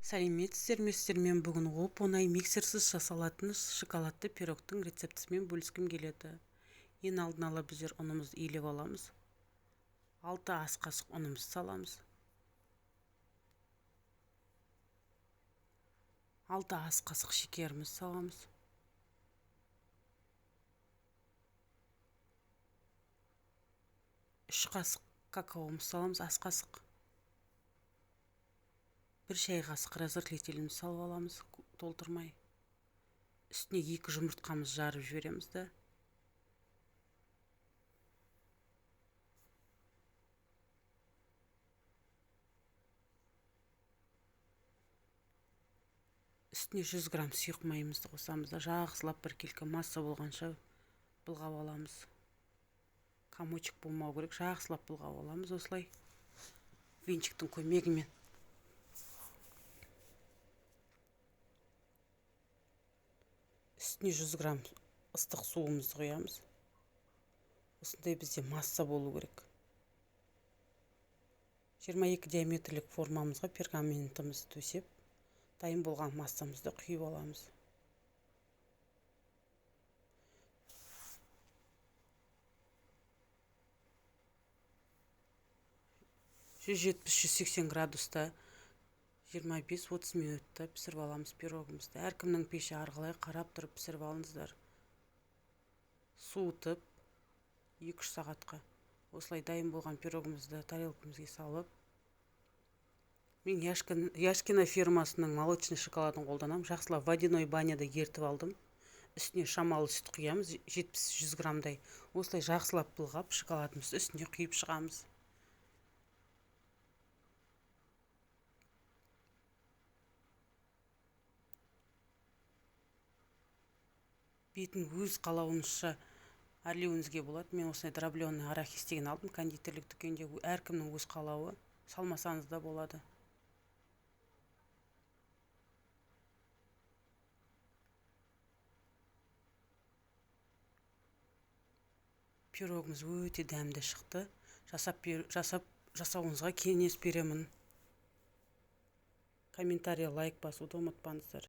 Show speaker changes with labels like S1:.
S1: сәлеметсіздер ме? Сіздермен бүгін оп-оңай миксерсіз жасалатын шоколадты пирогтың рецептісімен бөліскім келеді. Ең алдын ала біздер ұнымызды илеп аламыз. 6 ас қасық ұнымызды саламыз. 6 ас қасық шекерімізді саламыз. Үш қасық какаомызды саламыз, ас қасық. 1 шай қасық разрыхлителімізді салып аламыз, толтырмай. Үстіне 2 жұмыртқамызды жарып жібереміз да. Үстіне 100 грамм сұйық майымызды қосамыз да, жақсылап бір келкі масса болғанша былғап аламыз. Комочек болмау керек, жақсылап былғап аламыз осылай венчиктің көмегімен. Үстіне 100 грамм ыстық суымызды құямыз. Осындай бізде масса болу керек. 22 диаметрлік формамызға пергаментімізді төсеп, дайын болған массамызды құйып аламыз. Жүз 70-180 градуста 25-30 минутта пісіріп аламыз пирогымызды. Әркімнің пеші арғылай қарап тұрып пісіріп алыңыздар. Суытып 2-3 сағатқа. Осылай дайын болған пирогымызды тарелкамызға салып, мен Яшкино фирмасының молочный шоколадын қолданам. Жақсылап водяной баняда ертіп алдым. Үстіне шамалы сүт құямыз, 70-100 граммдай. Осылай жақсылап былғап, шоколадымызды үстіне құйып шығамыз. Бетін өз қалауыңызша әрлеуіңізге болады. Мен осындай дробленый арахис деген алдым кондитерлік дүкенде. Әркімнің өз қалауы, салмасаңыз да болады. Пирогымыз өте дәмді шықты. Жасауыңызға кеңес беремін. Комментарий, лайк басуды ұмытпаңыздар.